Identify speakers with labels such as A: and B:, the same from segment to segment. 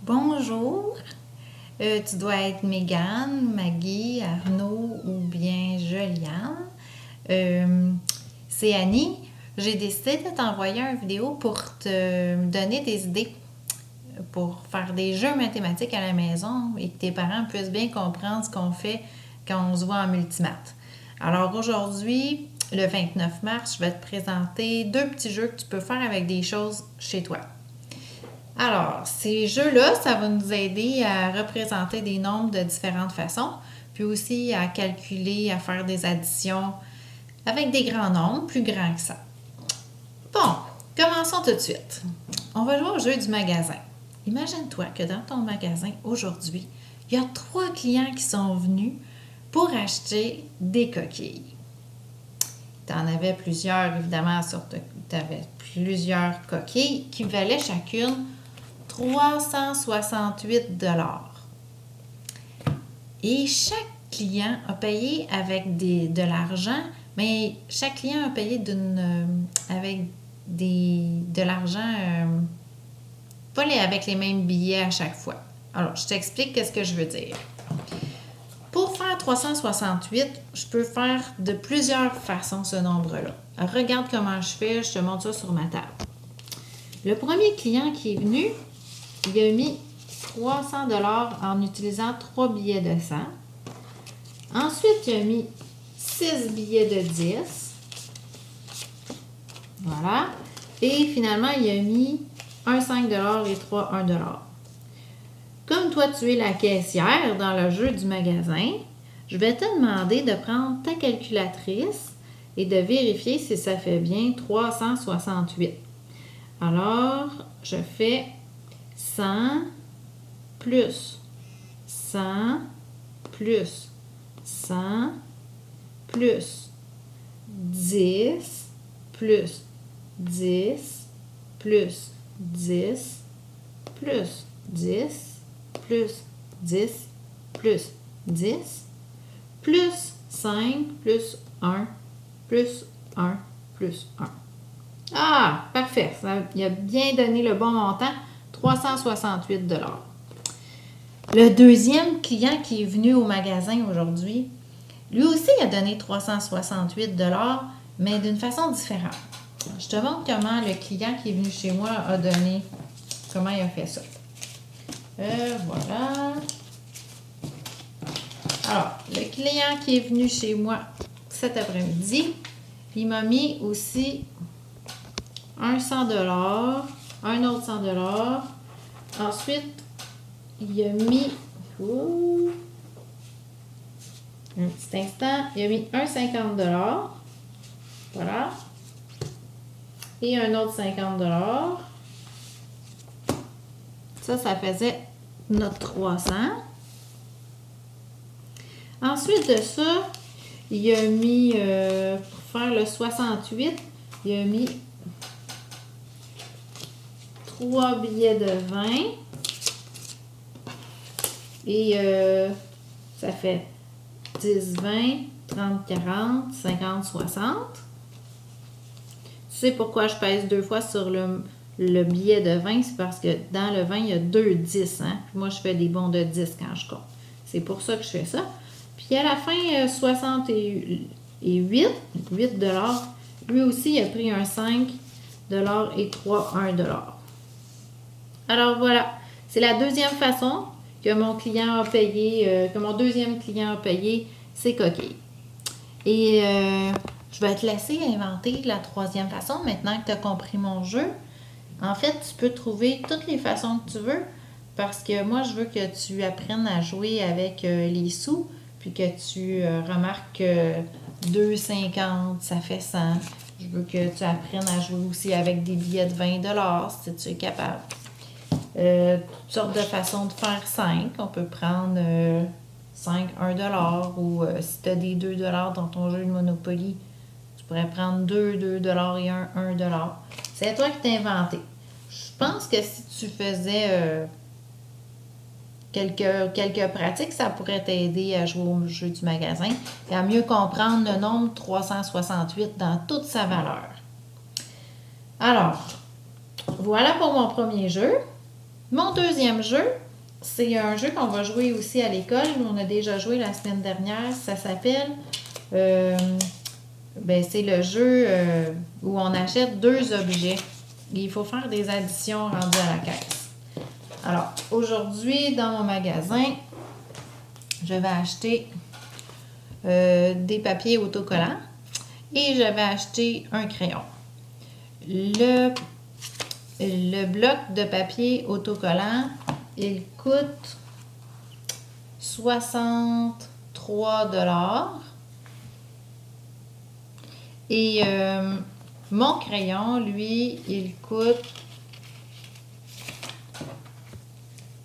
A: Bonjour, tu dois être Mégane, Maggie, Arnaud ou bien Joliane. C'est Annie. J'ai décidé de t'envoyer une vidéo pour te donner des idées pour faire des jeux mathématiques à la maison et que tes parents puissent bien comprendre ce qu'on fait quand on se voit en multimath. Alors aujourd'hui, le 29 mars, je vais te présenter deux petits jeux que tu peux faire avec des choses chez toi. Alors, ces jeux-là, ça va nous aider à représenter des nombres de différentes façons, puis aussi à calculer, à faire des additions avec des grands nombres, plus grands que ça. Bon, commençons tout de suite. On va jouer au jeu du magasin. Imagine-toi que dans ton magasin, aujourd'hui, il y a 3 clients qui sont venus pour acheter des coquilles. Tu en avais plusieurs, évidemment, tu avais plusieurs coquilles qui valaient chacune 368 $. Et chaque client a payé avec de l'argent, mais chaque client a payé avec de l'argent, pas avec les mêmes billets à chaque fois. Alors, je t'explique qu'est-ce que je veux dire. Pour faire 368, je peux faire de plusieurs façons ce nombre-là. Alors, regarde comment je fais, je te montre ça sur ma table. Le premier client qui est venu, il a mis 300 $ en utilisant 3 billets de 100. Ensuite, il a mis 6 billets de 10. Voilà. Et finalement, il a mis un 5 $ et 3 1 $. Comme toi, tu es la caissière dans le jeu du magasin, je vais te demander de prendre ta calculatrice et de vérifier si ça fait bien 368. Alors, je fais 100 plus 100 plus 100 plus 10 plus 10 plus 10 plus 10 plus 10 plus 10 plus 5 plus 1 plus 1 plus 1. Ah, parfait. Il a bien donné le bon montant, 368 $. Le deuxième client qui est venu au magasin aujourd'hui, lui aussi a donné 368 $, mais d'une façon différente. Je te montre comment le client qui est venu chez moi a donné, comment il a fait ça. Voilà. Alors, le client qui est venu chez moi cet après-midi, il m'a mis aussi un 100 $, un autre 100 $. Ensuite, il a mis, un petit instant, il a mis un 50 $. Voilà. Et un autre 50 $. Ça faisait notre 300. Ensuite de ça, il a mis, pour faire le 68, il a mis 3 billets de 20. Et ça fait 10, 20, 30, 40, 50, 60. Tu sais pourquoi je pèse deux fois sur le billet de 20? C'est parce que dans le 20, il y a 2 10. Hein? Puis moi, je fais des bons de 10 quand je compte. C'est pour ça que je fais ça. Puis à la fin, 68, 8 $. Lui aussi, il a pris un 5 $ et 3 1 $. Alors voilà, c'est la deuxième façon que mon client a payé, que mon deuxième client a payé ses coquilles. Et je vais te laisser inventer la troisième façon maintenant que tu as compris mon jeu. En fait, tu peux trouver toutes les façons que tu veux parce que moi, je veux que tu apprennes à jouer avec les sous puis que tu remarques que 2,50, ça fait 100. Je veux que tu apprennes à jouer aussi avec des billets de 20 $ si tu es capable. Toutes sortes de façons de faire 5. On peut prendre 5, 1 $ ou si tu as des 2 $ dans ton jeu de Monopoly, tu pourrais prendre 2 $ et 1 $. C'est toi qui t'as inventé. Je pense que si tu faisais quelques pratiques, ça pourrait t'aider à jouer au jeu du magasin et à mieux comprendre le nombre 368 dans toute sa valeur. Alors, voilà pour mon premier jeu. Mon deuxième jeu, c'est un jeu qu'on va jouer aussi à l'école. On a déjà joué la semaine dernière. Ça s'appelle... c'est le jeu où on achète 2 objets. Et il faut faire des additions rendues à la caisse. Alors, aujourd'hui, dans mon magasin, je vais acheter des papiers autocollants et je vais acheter un crayon. Le bloc de papier autocollant, il coûte 63 $. Et mon crayon, lui, il coûte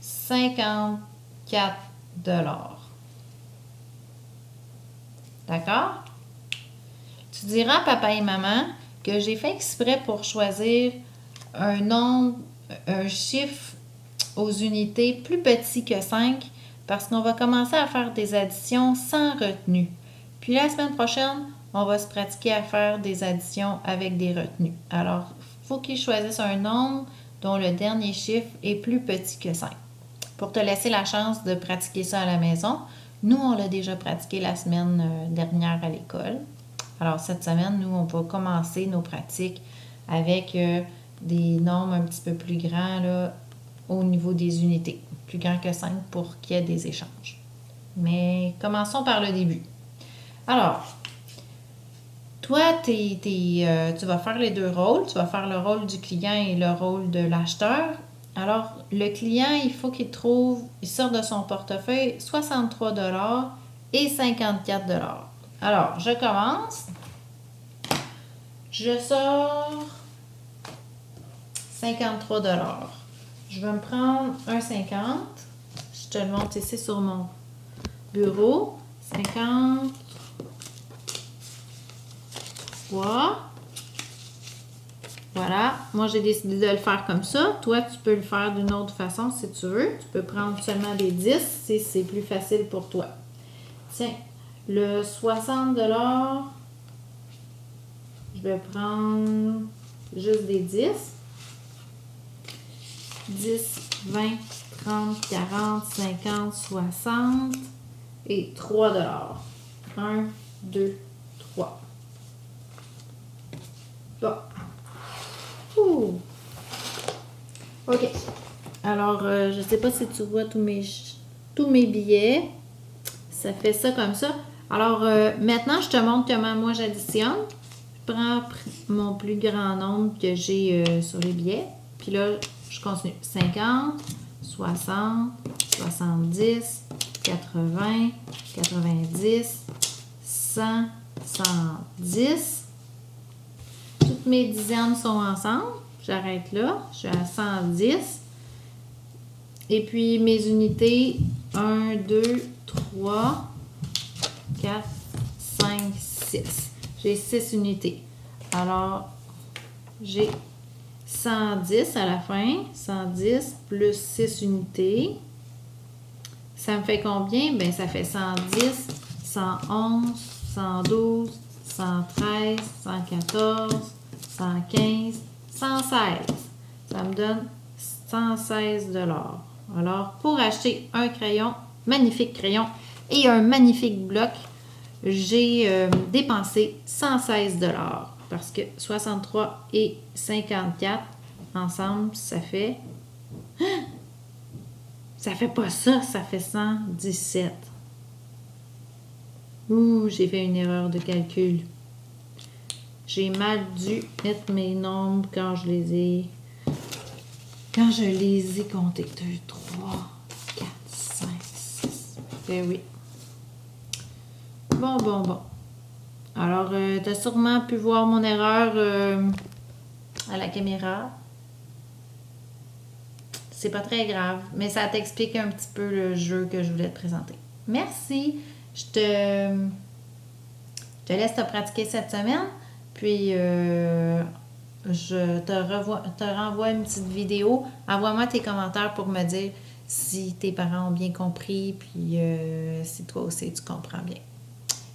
A: 54 $. D'accord? Tu diras, papa et maman, que j'ai fait exprès pour choisir un nombre, un chiffre aux unités plus petit que 5 parce qu'on va commencer à faire des additions sans retenue. Puis la semaine prochaine, on va se pratiquer à faire des additions avec des retenues. Alors, il faut qu'ils choisissent un nombre dont le dernier chiffre est plus petit que 5 pour te laisser la chance de pratiquer ça à la maison. Nous, on l'a déjà pratiqué la semaine dernière à l'école. Alors, cette semaine, nous, on va commencer nos pratiques avec des nombres un petit peu plus grands là, au niveau des unités. Plus grands que 5 pour qu'il y ait des échanges. Mais commençons par le début. Alors, toi, tu vas faire les 2 rôles. Tu vas faire le rôle du client et le rôle de l'acheteur. Alors, le client, il faut qu'il sort de son portefeuille 63 $ et 54 $. Alors, je commence. Je sors 53 $. Je vais me prendre un 50. Je te le montre ici sur mon bureau. 53. Voilà. Moi, j'ai décidé de le faire comme ça. Toi, tu peux le faire d'une autre façon si tu veux. Tu peux prendre seulement des 10 si c'est plus facile pour toi. Tiens, le 60 $, je vais prendre juste des 10. 10, 20, 30, 40, 50, 60 et 3 $. 1, 2, 3. Bon. Ouh. OK. Alors, je ne sais pas si tu vois tous mes billets. Ça fait ça comme ça. Alors, maintenant, je te montre comment moi j'additionne. Je prends mon plus grand nombre que j'ai sur les billets. Puis là, je continue. 50, 60, 70, 80, 90, 100, 110. Toutes mes dizaines sont ensemble. J'arrête là. Je suis à 110. Et puis mes unités, 1, 2, 3, 4, 5, 6. J'ai 6 unités. Alors, j'ai 110 à la fin. 110 plus 6 unités. Ça me fait combien? Bien, ça fait 110, 111, 112, 113, 114, 115, 116. Ça me donne 116 $. Alors, pour acheter un crayon, magnifique crayon et un magnifique bloc, j'ai dépensé 116 $ parce que 63 et 54 ensemble, ça fait... Ça fait pas ça, ça fait 117. Ouh, j'ai fait une erreur de calcul. J'ai mal dû mettre mes nombres quand je les ai comptés. 2, 3, 4, 5, 6. Ben oui. Bon. Alors, tu as sûrement pu voir mon erreur à la caméra. C'est pas très grave, mais ça t'explique un petit peu le jeu que je voulais te présenter. Merci. Je te laisse te pratiquer cette semaine. Puis, je te renvoie une petite vidéo. Envoie-moi tes commentaires pour me dire si tes parents ont bien compris, puis si toi aussi tu comprends bien.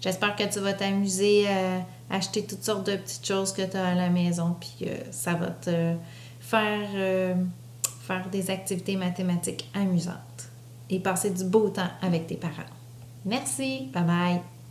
A: J'espère que tu vas t'amuser à acheter toutes sortes de petites choses que tu as à la maison, puis que ça va te faire faire des activités mathématiques amusantes et passer du beau temps avec tes parents. Merci, bye bye!